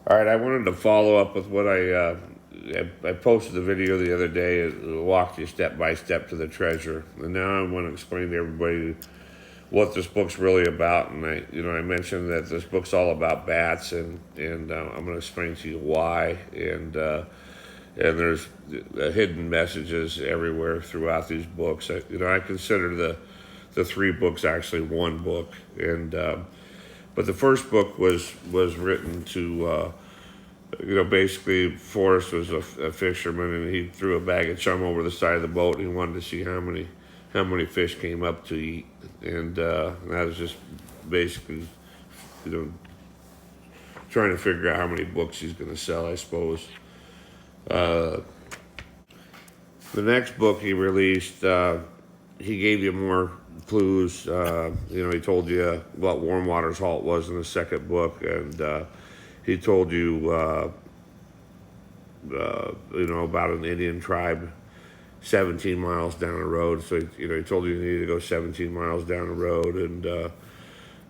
All right, I wanted to follow up with what I posted a video the other day. It walked you step by step to the treasure, and now I want to explain to everybody what this book's really about. And I mentioned that this book's all about bats, and I'm going to explain to you why. And there's hidden messages everywhere throughout these books. I consider the three books actually one book, and but the first book was written to. Basically, Forrest was a fisherman, and he threw a bag of chum over the side of the boat, and he wanted to see how many fish came up to eat, and that was just basically, you know, trying to figure out how many books he's going to sell, I suppose. The next book he released, he gave you more clues. He told you what Warm Waters Halt was in the second book, and he told you, about an Indian tribe 17 miles down the road. So, he told you needed to go 17 miles down the road.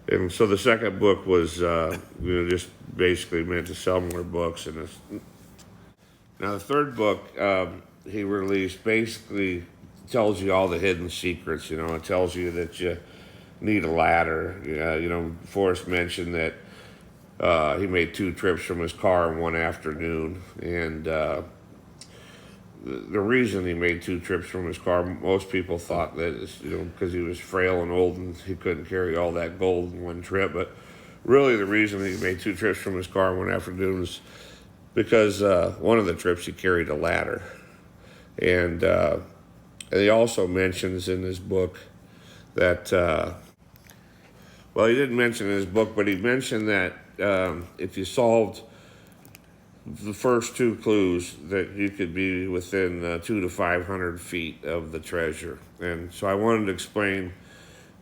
And so the second book was, just basically meant to sell more books. Now the third book he released basically tells you all the hidden secrets. It tells you that you need a ladder. Forrest mentioned that he made 2 trips from his car in one afternoon, and the reason he made 2 trips from his car, most people thought that is, because he was frail and old and he couldn't carry all that gold in one trip. But really, the reason he made 2 trips from his car in one afternoon is because one of the trips he carried a ladder, and he also mentions in his book that. Well, he didn't mention in his book, but he mentioned that if you solved the first 2 clues, that you could be within 2 to 500 feet of the treasure. And so I wanted to explain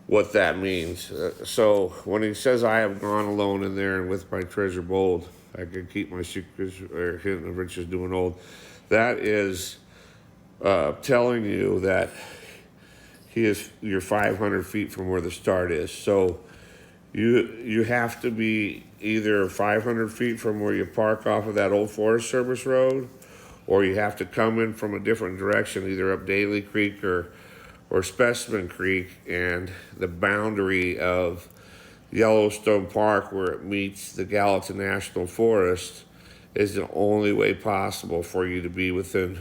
what that means. So when he says, "I have gone alone in there, and with my treasure bold, I could keep my secrets or hidden of riches doing old," that is telling you that you're 500 feet from where the start is. So you have to be either 500 feet from where you park off of that old Forest Service road, or you have to come in from a different direction, either up Daly Creek or Specimen Creek, and the boundary of Yellowstone Park, where it meets the Gallatin National Forest, is the only way possible for you to be within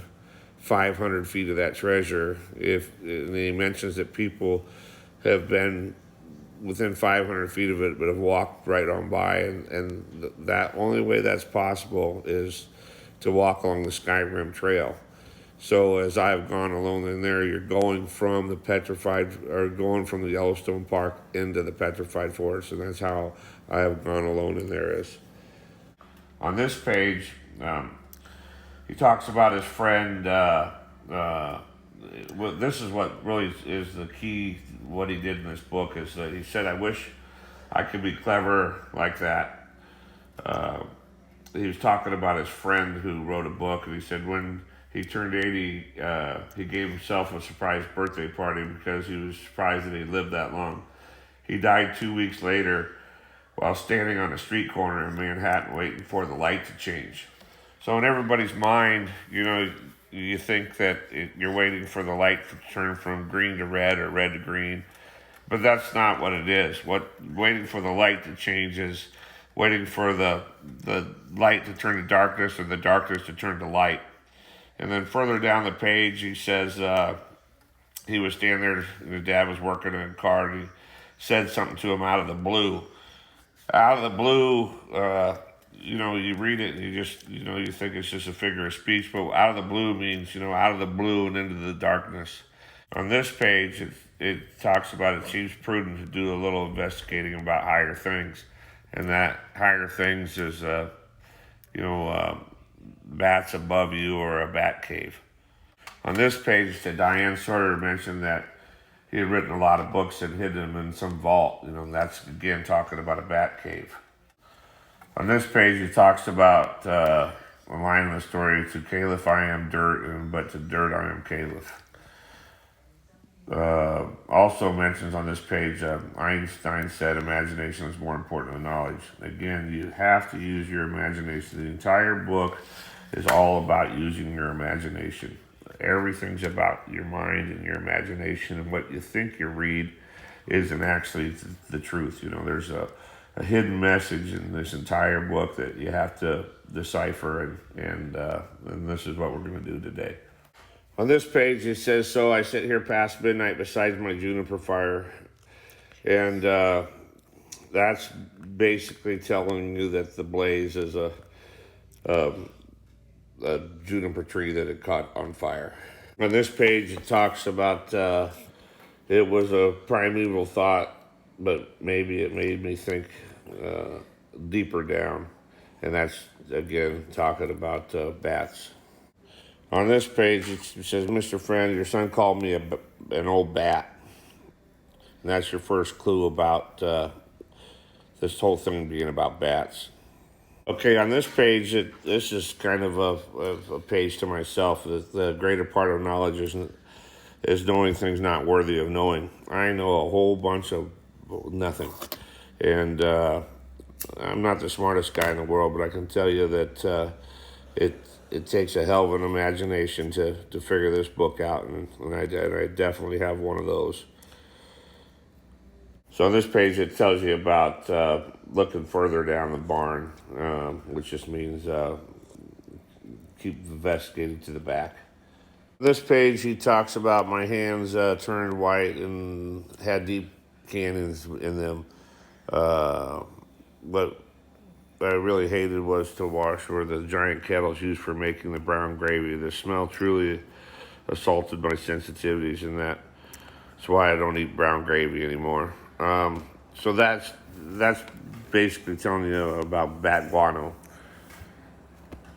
500 feet of that treasure. And he mentions that people have been within 500 feet of it, but have walked right on by, and that only way that's possible is to walk along the Skyrim Trail. So as I've gone alone in there, you're going from the Yellowstone Park into the Petrified Forest, and that's how I have gone alone in there is. On this page, he talks about his friend. This is what really is the key. What he did in this book is that he said, "I wish I could be clever like that." He was talking about his friend who wrote a book, and he said when he turned 80, he gave himself a surprise birthday party because he was surprised that he lived that long. He died 2 weeks later while standing on a street corner in Manhattan waiting for the light to change. So in everybody's mind, you think that you're waiting for the light to turn from green to red or red to green, but that's not what it is. Waiting for the light to change is waiting for the light to turn to darkness or the darkness to turn to light. And then further down the page, he says he was standing there, and his dad was working in a car, and he said something to him out of the blue. Out of the blue, you read it and you think it's just a figure of speech, but out of the blue means, out of the blue and into the darkness. On this page, it talks about it seems prudent to do a little investigating about higher things, and that higher things is, bats above you or a bat cave. On this page, Diane Sawyer mentioned that he had written a lot of books and hid them in some vault. That's again talking about a bat cave. On this page, he talks about a line in the story, "To Caliph I am dirt, but to dirt I am Caliph." Also mentions on this page, Einstein said imagination is more important than knowledge. Again, you have to use your imagination. The entire book is all about using your imagination. Everything's about your mind and your imagination, and what you think you read isn't actually the truth. You know, there's a hidden message in this entire book that you have to decipher, and this is what we're going to do today. On this page, it says, "So I sit here past midnight beside my juniper fire," and that's basically telling you that the blaze is a juniper tree that had caught on fire. On this page, it talks about it was a primeval thought, but maybe it made me think deeper down, and that's again talking about bats. On this page, it says, "Mr. Friend, your son called me an old bat." And that's your first clue about this whole thing being about bats. Okay, on this page, this is kind of a page to myself. The greater part of knowledge is knowing things not worthy of knowing. I know a whole bunch of nothing. And I'm not the smartest guy in the world, but I can tell you that it takes a hell of an imagination to figure this book out, and I definitely have one of those. So on this page, it tells you about looking further down the barn, which just means keep investigating to the back. This page, he talks about my hands turned white and had deep canyons in them. What I really hated was to wash where the giant kettles used for making the brown gravy. The smell truly assaulted my sensitivities, and that's why I don't eat brown gravy anymore. So that's basically telling you about bat guano.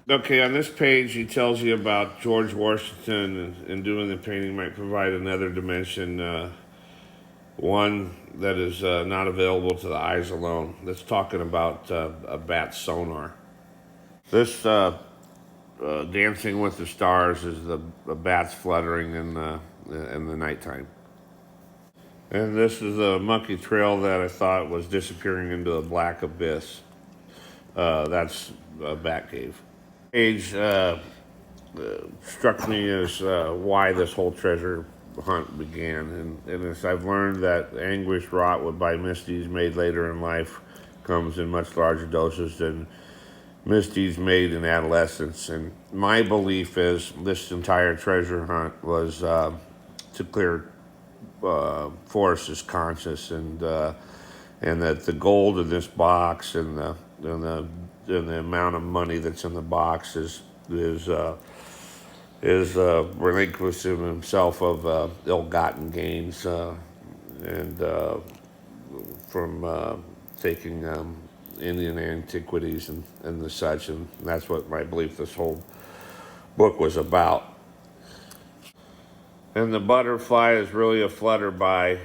Okay, on this page, he tells you about George Washington, and doing the painting might provide another dimension, one that is not available to the eyes alone. That's talking about a bat sonar. This Dancing with the Stars is the bats fluttering in the nighttime. And this is a monkey trail that I thought was disappearing into a black abyss. That's a bat cave. Page struck me as why this whole treasure hunt began. And as I've learned that anguish wrought by misdeeds made later in life comes in much larger doses than misdeeds made in adolescence. And my belief is this entire treasure hunt was to clear Forrest's conscience, and that the gold in this box and the amount of money that's in the box is relinquishing himself of ill-gotten gains and from taking Indian antiquities and the such, and that's what my belief this whole book was about. And the butterfly is really a flutterby,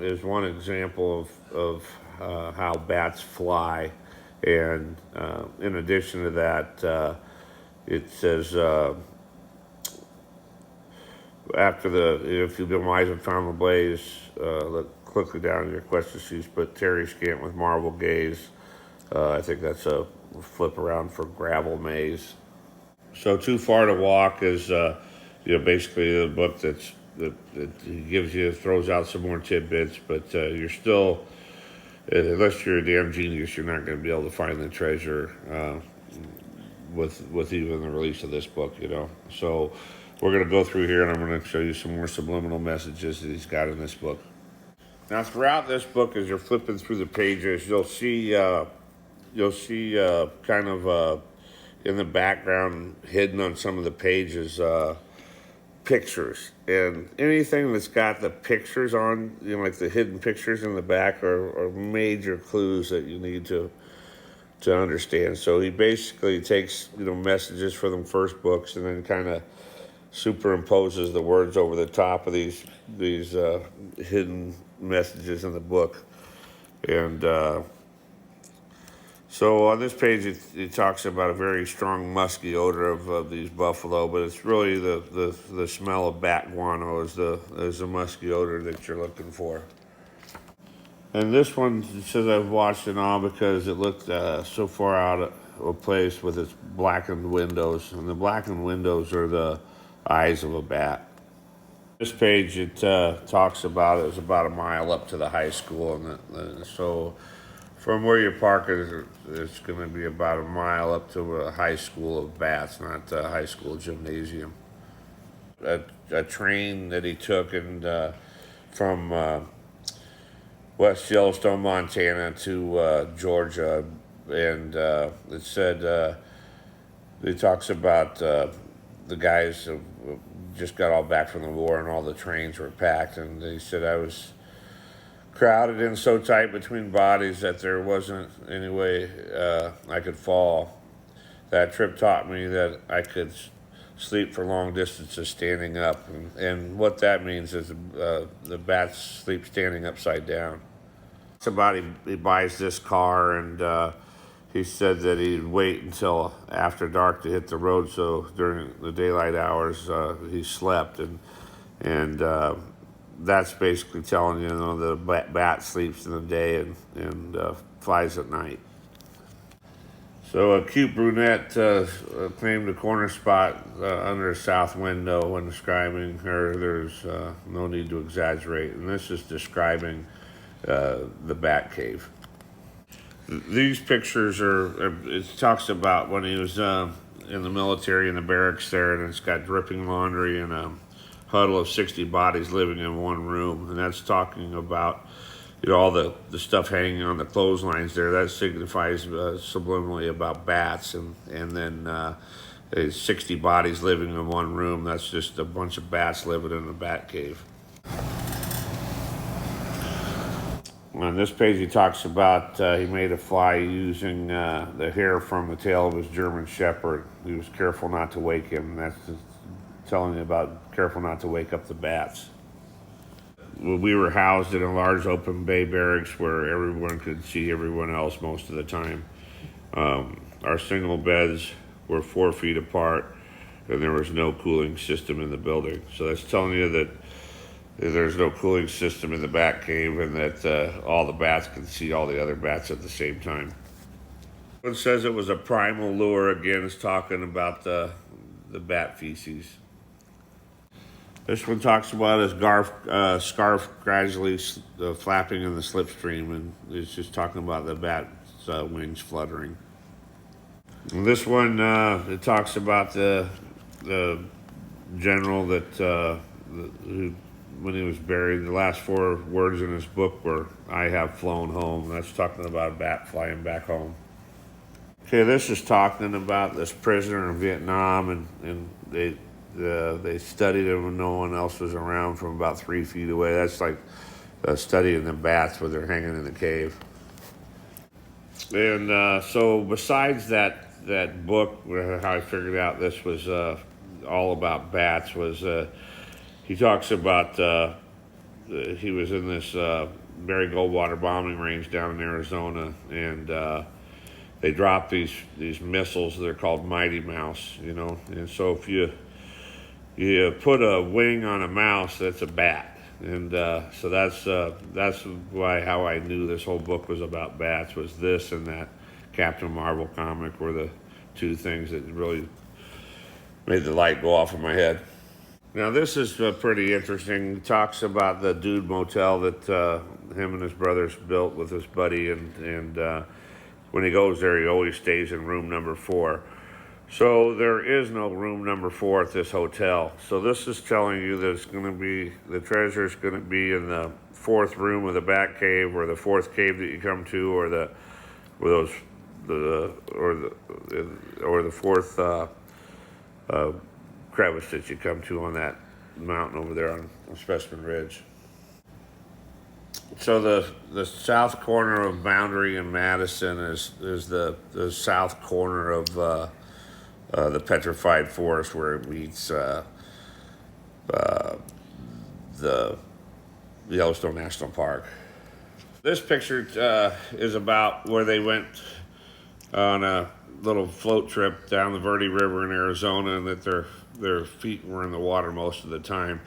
is one example of how bats fly. And in addition to that, it says, if you've been wise and found the blaze, look quickly down in your quest to cease, but Terry Scant with marble gaze. I think that's a flip around for gravel maze. So Too Far to Walk is basically the book that gives you, throws out some more tidbits, but you're still, unless you're a damn genius, you're not going to be able to find the treasure with even the release of this book, So we're going to go through here, and I'm going to show you some more subliminal messages that he's got in this book. Now, throughout this book, as you're flipping through the pages, you'll see kind of in the background, hidden on some of the pages, pictures. And anything that's got the pictures on, like the hidden pictures in the back, are major clues that you need to understand. So he basically takes, messages from the first books and then kind of superimposes the words over the top of these hidden messages in the book. And So on this page, it talks about a very strong musky odor of these buffalo, but it's really the smell of bat guano is the musky odor that you're looking for. And this one says I've watched it all because it looked so far out of place with its blackened windows, and the blackened windows are the eyes of a bat. This page it talks about it was about a mile up to the high school, and so from where you park it's going to be about a mile up to a high school of bats, not a high school gymnasium. A train that he took and from West Yellowstone, Montana to Georgia, and it said it talks about the guys who just got all back from the war and all the trains were packed, and he said I was crowded in so tight between bodies that there wasn't any way I could fall. That trip taught me that I could sleep for long distances standing up, and what that means is the bats sleep standing upside down. Somebody he buys this car, and he said that he'd wait until after dark to hit the road, so during the daylight hours he slept, and that's basically telling you know the bat sleeps in the day and flies at night. So a cute brunette claimed a corner spot under a south window when describing her. There's no need to exaggerate, and this is describing the bat cave. These pictures it talks about when he was in the military in the barracks there, and it's got dripping laundry and a huddle of 60 bodies living in one room, and that's talking about all the stuff hanging on the clotheslines there. That signifies subliminally about bats, and then 60 bodies living in one room. That's just a bunch of bats living in a bat cave. On this page, he talks about he made a fly using the hair from the tail of his German Shepherd. He was careful not to wake him. That's just telling you about careful not to wake up the bats. We were housed in a large open bay barracks where everyone could see everyone else most of the time. Our single beds were 4 feet apart, and there was no cooling system in the building. So that's telling you that there's no cooling system in the bat cave, and that all the bats can see all the other bats at the same time. It says it was a primal lure. Again, it's talking about the bat feces. This one talks about his scarf gradually flapping in the slipstream, and it's just talking about the bat's wings fluttering. And this one, it talks about the general that who, when he was buried, the last 4 words in his book were, "I have flown home." That's talking about a bat flying back home. Okay, this is talking about this prisoner in Vietnam, and they studied him when no one else was around from about 3 feet away. That's like studying the bats when they're hanging in the cave. And so besides that book, how I figured out this was all about bats, was he talks about he was in this Barry Goldwater bombing range down in Arizona, and they dropped these missiles. They're called Mighty Mouse, and so if you put a wing on a mouse, that's a bat. And so that's how I knew this whole book was about bats, was this and that Captain Marvel comic were the 2 things that really made the light go off in my head. Now this is pretty interesting. It talks about the Dude Motel that him and his brothers built with his buddy, and when he goes there, he always stays in room number 4. So there is no room number 4 at this hotel. So this is telling you that it's going to be, the treasure is going to be in the 4th room of the Bat Cave, or the 4th cave that you come to, or the 4th crevice that you come to on that mountain over there on Specimen Ridge. So the south corner of Boundary and Madison is the south corner of the Petrified Forest, where it meets the Yellowstone National Park. This picture is about where they went on a little float trip down the Verde River in Arizona, and that their feet were in the water most of the time.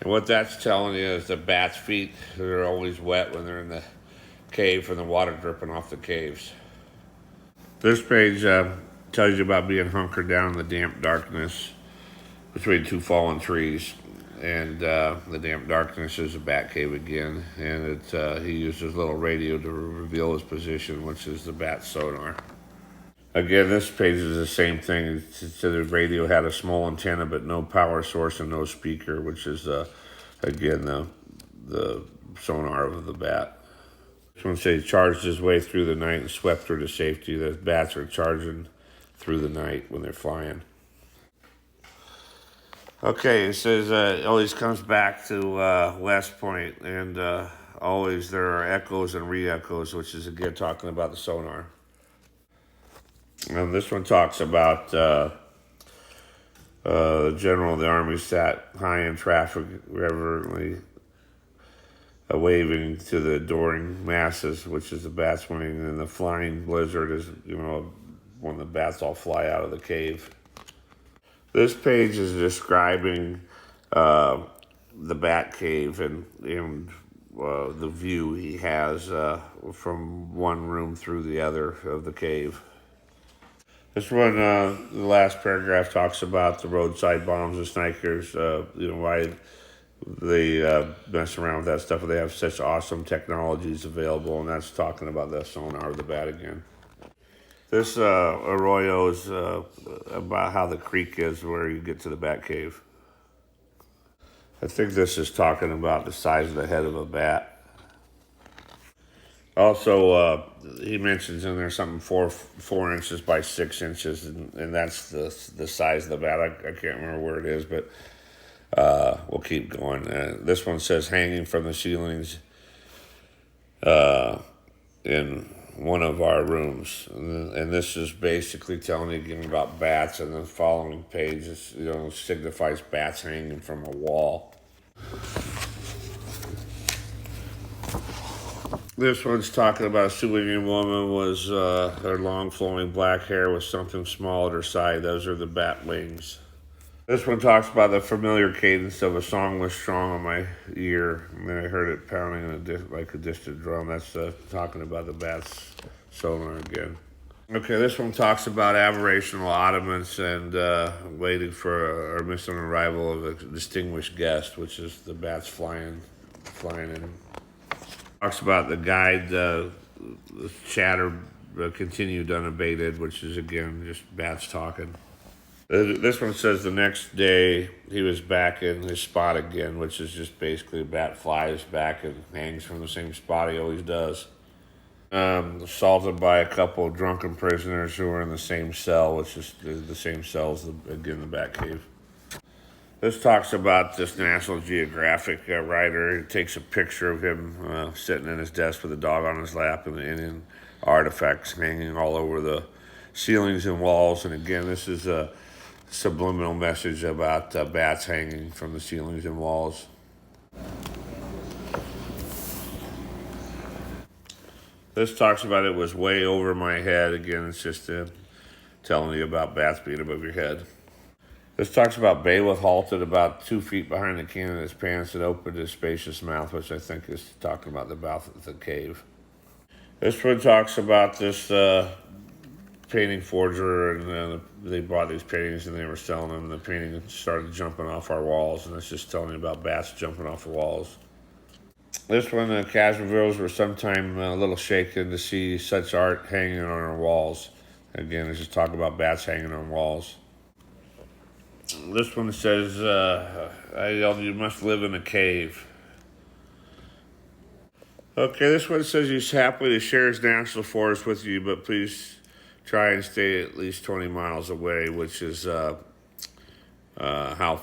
And what that's telling you is the bats' feet are always wet when they're in the cave from the water dripping off the caves. This page tells you about being hunkered down in the damp darkness between two fallen trees. And the damp darkness is a bat cave again. And he used his little radio to reveal his position, which is the bat sonar. Again, this page is the same thing. It said the radio had a small antenna but no power source and no speaker, which is, again, the sonar of the bat. This one says he charged his way through the night and swept her to safety. The bats are charging through the night when they're flying. Okay, it says it always comes back to West Point, and always there are echoes and re-echoes, which is again talking about the sonar. And this one talks about the general of the army sat high in traffic, reverently waving to the adoring masses, which is the bat's wing, and the flying blizzard is, when the bats all fly out of the cave. This page is describing the bat cave and the view he has from one room through the other of the cave. This one, the last paragraph talks about the roadside bombs and snipers, why they mess around with that stuff. They have such awesome technologies available, and that's talking about the sonar of the bat again. This arroyo is about how the creek is where you get to the bat cave. I think this is talking about the size of the head of a bat. Also, he mentions in there something 4 inches by 6 inches, and that's the size of the bat. I can't remember where it is, but we'll keep going. This one says hanging from the ceilings in one of our rooms, and this is basically telling you again about bats. And the following page is, signifies bats hanging from a wall. This one's talking about a Sudanese woman was her long flowing black hair with something small at her side. Those are the bat wings. This one talks about the familiar cadence of a song was strong on my ear, and then I heard it pounding like a distant drum. That's talking about the bat's sonar again. Okay, this one talks about aberrational oddments and waiting for or missing arrival of a distinguished guest, which is the bats flying in. Talks about the guide, the chatter continued unabated, which is again just bats talking. This one says the next day he was back in his spot again, which is just basically a bat flies back and hangs from the same spot he always does. Assaulted by a couple of drunken prisoners who were in the same cell, which is the same cell as, again, the bat cave. This talks about this National Geographic writer. He takes a picture of him sitting in his desk with a dog on his lap and Indian artifacts hanging all over the ceilings and walls. And again, this is a subliminal message about bats hanging from the ceilings and walls. This talks about it was way over my head. Again, it's just telling you about bats being above your head. This talks about bailiff halted about 2 feet behind the candidate's pants and opened his spacious mouth, which I think is talking about the mouth of the cave. This one talks about this painting forger, and they bought these paintings and they were selling them, and the painting started jumping off our walls, and it's just telling you about bats jumping off the walls. This one, the Cashmervilles were sometime a little shaken to see such art hanging on our walls. Again, it's just talking about bats hanging on walls. This one says, I yelled, you must live in a cave. Okay, this one says he's happy to share his national forest with you, but please try and stay at least 20 miles away, which is how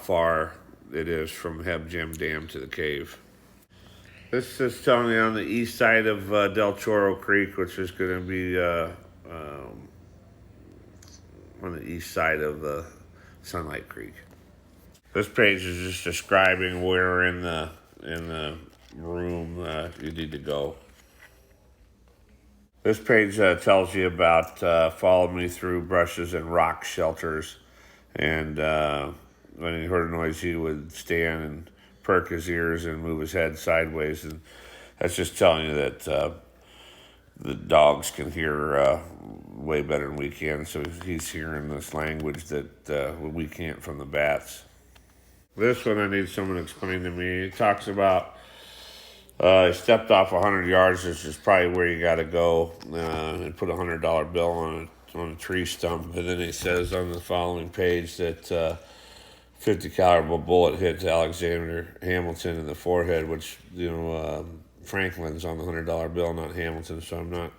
far it is from Heb Gem Dam to the cave. This is telling me on the east side of Del Chorro Creek, which is going to be on the east side of Sunlight Creek. This page is just describing where in the room you need to go. This page tells you about following me through brushes and rock shelters. And when he heard a noise, he would stand and perk his ears and move his head sideways. And that's just telling you that the dogs can hear way better than we can. So he's hearing this language that we can't from the bats. This one I need someone to explain to me. It talks about he stepped off 100 yards, which is probably where you got to go, and put a $100 bill on a tree stump. And then he says on the following page that 50 caliber bullet hit Alexander Hamilton in the forehead, which, Franklin's on the $100 bill, not Hamilton. So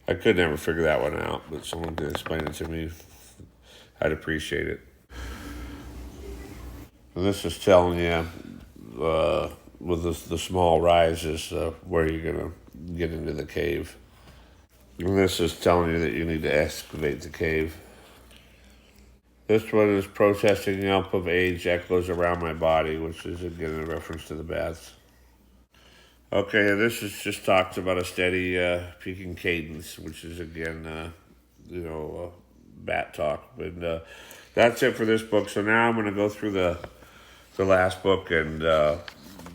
I could never figure that one out, but someone could explain it to me. I'd appreciate it. And this is telling you, with the small rises, where you're going to get into the cave. And this is telling you that you need to excavate the cave. This one is protesting the up of age echoes around my body, which is again a reference to the bats. Okay, this is just talks about a steady peaking cadence, which is again, bat talk. But that's it for this book. So now I'm going to go through the last book and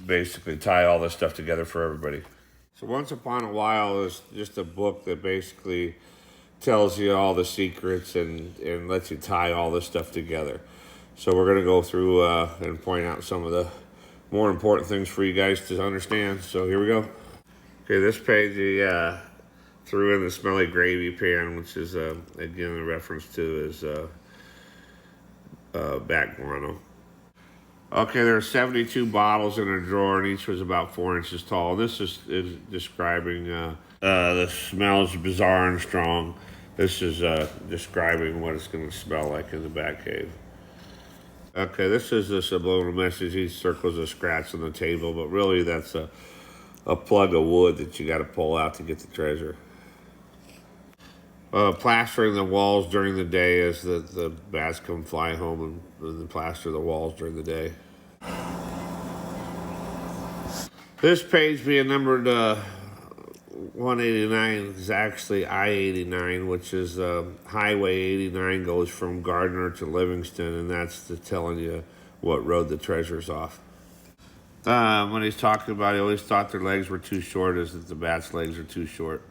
basically tie all this stuff together for everybody. So Once Upon a While is just a book that basically tells you all the secrets and lets you tie all this stuff together. So we're going to go through and point out some of the more important things for you guys to understand. So here we go. Okay, this page he threw in the smelly gravy pan, which is again a reference to his bat guano. Okay, there are 72 bottles in a drawer, and each was about 4 inches tall. This is describing the smells bizarre and strong. This is describing what it's going to smell like in the bat cave. Okay, this is the subliminal message. He circles a scratch on the table, but really that's a plug of wood that you got to pull out to get the treasure. Plastering the walls during the day as the bats come fly home and plaster the walls during the day. This page being numbered 189 is actually I-89, which is Highway 89 goes from Gardner to Livingston, and that's telling you what road the treasure's off. When he's talking about it, he always thought their legs were too short, as that the bat's legs are too short.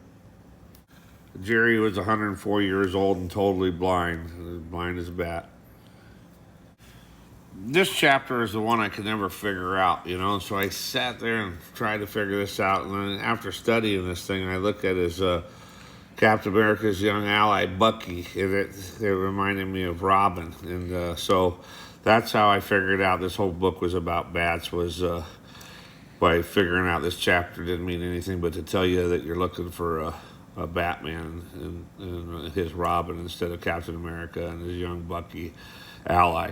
Jerry was 104 years old and totally blind as a bat. This chapter is the one I could never figure out, so I sat there and tried to figure this out. And then after studying this thing, I looked at his Captain America's young ally, Bucky, and it reminded me of Robin. And so that's how I figured out this whole book was about bats, was by figuring out this chapter didn't mean anything but to tell you that you're looking for a Batman and his Robin instead of Captain America and his young Bucky ally.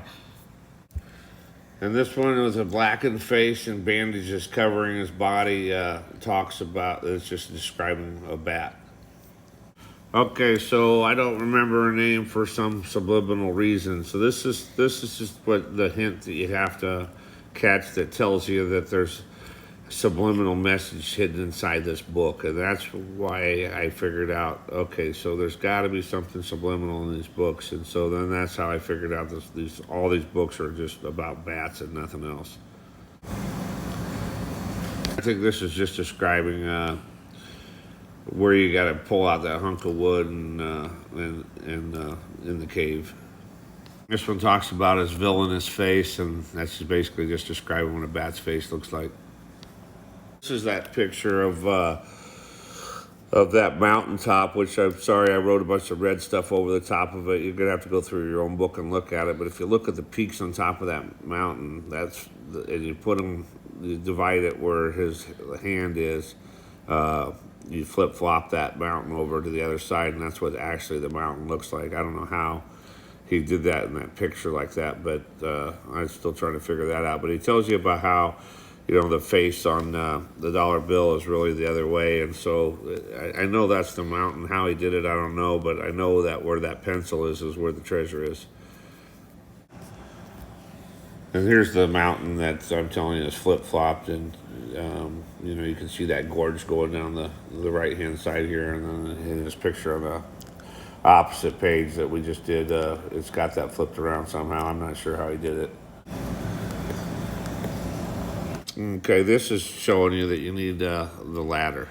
And this one with a blackened face and bandages covering his body talks about, it's just describing a bat. Okay, so I don't remember a name for some subliminal reason. So this is just what the hint that you have to catch that tells you that there's subliminal message hidden inside this book, and that's why I figured out, okay, so there's got to be something subliminal in these books. And so then that's how I figured out all these books are just about bats and nothing else. I think this is just describing where you got to pull out that hunk of wood and in the cave. This one talks about his villainous face, and that's basically just describing what a bat's face looks like. This is that picture of that mountaintop, which I'm sorry I wrote a bunch of red stuff over the top of it. You're going to have to go through your own book and look at it. But if you look at the peaks on top of that mountain, and you put them, you divide it where his hand is, you flip-flop that mountain over to the other side, and that's what actually the mountain looks like. I don't know how he did that in that picture like that, but I'm still trying to figure that out. But he tells you about how the face on the dollar bill is really the other way. And so I know that's the mountain. How he did it, I don't know, but I know that where that pencil is where the treasure is. And here's the mountain that I'm telling you is flip-flopped, and you can see that gorge going down the right-hand side here, and then in this picture on the opposite page that we just did, it's got that flipped around somehow. I'm not sure how he did it. Okay, this is showing you that you need the ladder.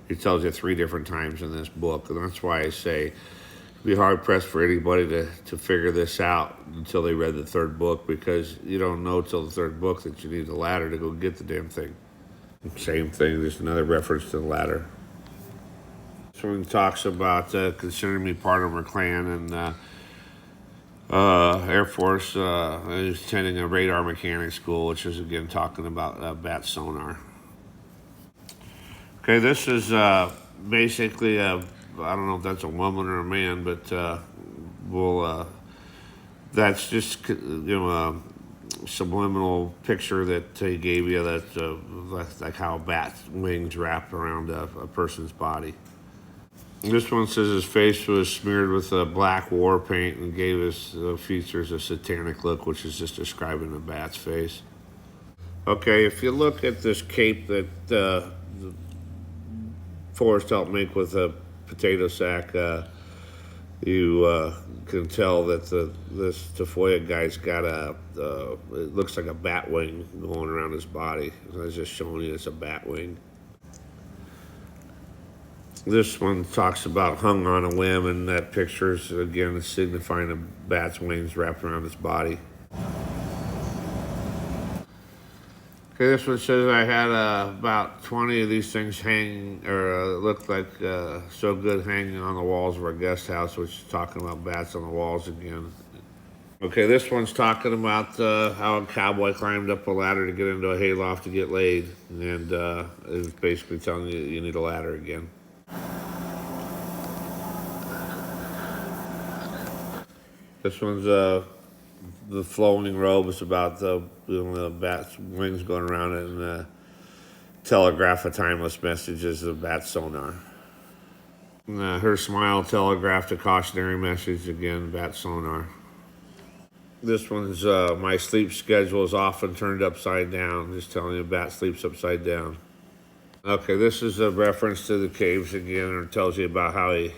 He tells you 3 different times in this book, and that's why I say it'd be hard pressed for anybody to figure this out until they read the 3rd book, because you don't know till the 3rd book that you need the ladder to go get the damn thing. Same thing, just another reference to the ladder. This one talks about considering me part of our clan, and Air Force is attending a radar mechanic school, which is again talking about bat sonar. Okay, this is basically I don't know if that's a woman or a man, but that's just a subliminal picture that he gave you, that's like how a bat's wings wrap around a person's body. This one says his face was smeared with black war paint and gave his features a satanic look, which is just describing a bat's face. Okay, if you look at this cape that Forrest helped make with a potato sack, you can tell that this Tafoya guy's got it looks like a bat wing going around his body. I was just showing you it's a bat wing. This one talks about hung on a limb, and that picture's again signifying a bat's wings wrapped around his body. Okay, this one says I had about 20 of these things hanging, or looked like so good hanging on the walls of our guest house, which is talking about bats on the walls again. Okay, this one's talking about how a cowboy climbed up a ladder to get into a hayloft to get laid, and it's basically telling you you need a ladder again. This one's the flowing robe is about the bat's wings going around it, and telegraph a timeless message is the bat sonar. And, her smile telegraphed a cautionary message, again, bat sonar. This one's my sleep schedule is often turned upside down, just telling you a bat sleeps upside down. Okay, this is a reference to the caves again, and it tells you about how he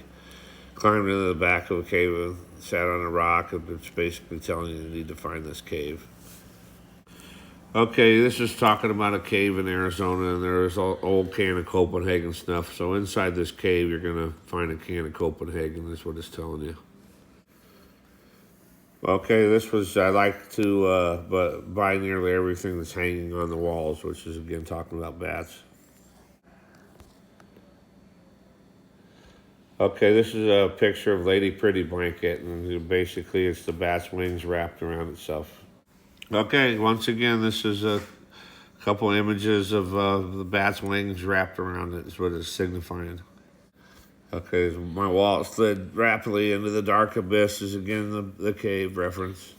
climbed into the back of a cave and sat on a rock, and it's basically telling you need to find this cave. Okay, this is talking about a cave in Arizona, and there's an old can of Copenhagen snuff. So inside this cave, you're going to find a can of Copenhagen. That's what it's telling you. Okay, this was, I like to buy nearly everything that's hanging on the walls, which is, again, talking about bats. Okay, this is a picture of Lady Pretty Blanket, and basically it's the bat's wings wrapped around itself. Okay, once again, this is a couple images of the bat's wings wrapped around it, is what it's signifying. Okay, my wallet slid rapidly into the dark abyss is again the cave reference.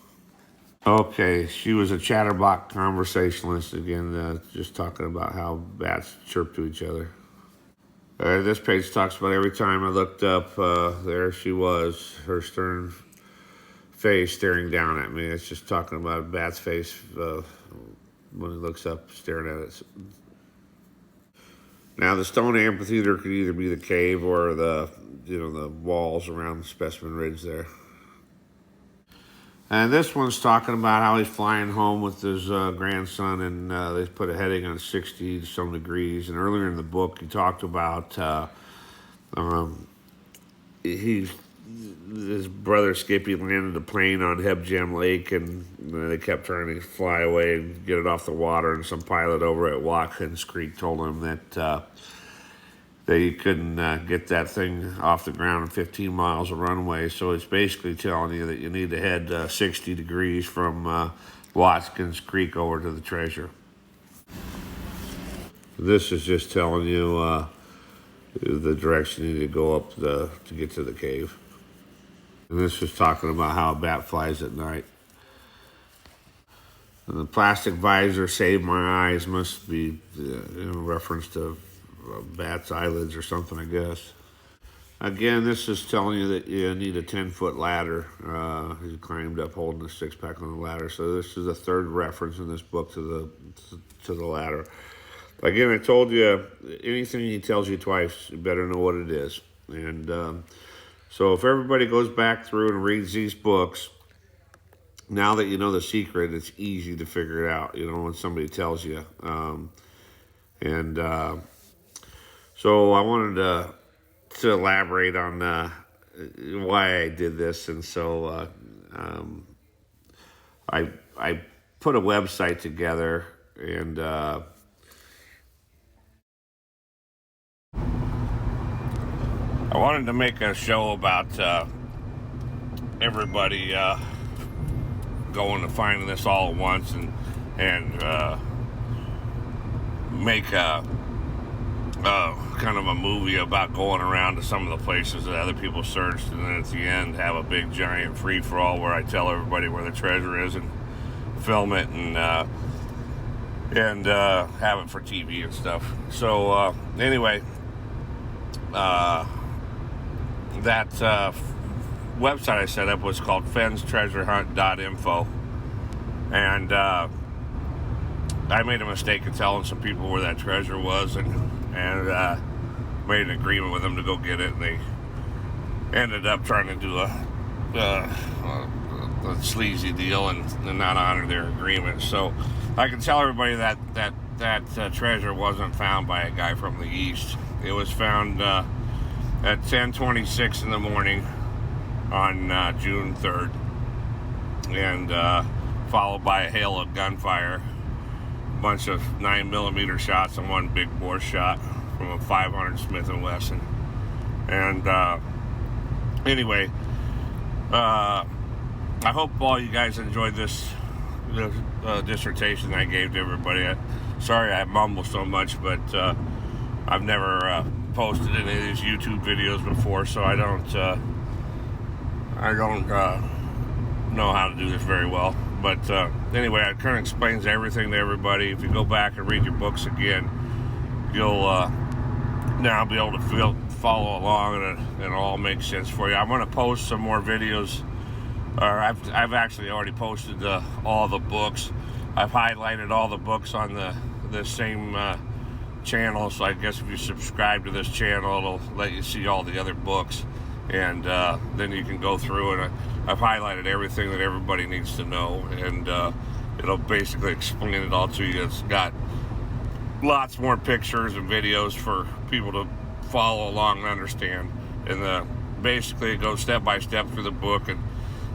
Okay, she was a chatterbox conversationalist again, just talking about how bats chirp to each other. This page talks about every time I looked up, there she was, her stern face staring down at me. It's just talking about a bat's face when he looks up, staring at it. Now, the stone amphitheater could either be the cave or the walls around Specimen Ridge there. And this one's talking about how he's flying home with his grandson, and they put a heading on 60 some degrees. And earlier in the book, he talked about his brother Skippy landed a plane on Hebgem Lake, and they kept trying to fly away and get it off the water. And some pilot over at Watkins Creek told him that they couldn't get that thing off the ground in 15 miles of runway. So it's basically telling you that you need to head 60 degrees from Watkins Creek over to the treasure. This is just telling you the direction you need to go up to get to the cave. And this is talking about how a bat flies at night. And the plastic visor saved my eyes must be in reference to bat's eyelids or something, I guess. Again, this is telling you that you need a 10-foot ladder. He climbed up holding a 6-pack on the ladder. So this is the third reference in this book to the ladder. Again, I told you, anything he tells you twice, you better know what it is. And so if everybody goes back through and reads these books, now that you know the secret, it's easy to figure it out, when somebody tells you. So I wanted to elaborate on why I did this. And so I put a website together, and I wanted to make a show about everybody going and finding this all at once, and make a kind of a movie about going around to some of the places that other people searched, and then at the end have a big giant free-for-all where I tell everybody where the treasure is and film it and have it for TV and stuff. So anyway, that website I set up was called Fenn'sTreasureHunt.info, and I made a mistake of telling some people where that treasure was, and made an agreement with them to go get it, and they ended up trying to do a sleazy deal and not honor their agreement. So I can tell everybody that treasure wasn't found by a guy from the east. It was found at 10:26 in the morning on June 3rd, and followed by a hail of gunfire, a bunch of 9mm shots and one big bore shot from a 500 Smith & Wesson. And anyway, I hope all you guys enjoyed this dissertation I gave to everybody. Sorry I mumble so much, but I've never posted any of these YouTube videos before, so I don't know how to do this very well. But anyway, it kind of explains everything to everybody. If you go back and read your books again, you'll now be able to follow along, and it'll all make sense for you. I'm going to post some more videos. I've actually already posted all the books. I've highlighted all the books on the same channel, so I guess if you subscribe to this channel, it'll let you see all the other books, and then you can go through, and I've highlighted everything that everybody needs to know, and it'll basically explain it all to you. It's got lots more pictures and videos for people to follow along and understand, and basically it goes step by step through the book, and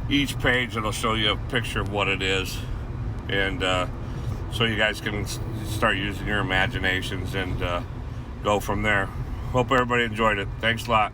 each page it'll show you a picture of what it is, and so you guys can start using your imaginations and go from there. Hope everybody enjoyed it. Thanks a lot.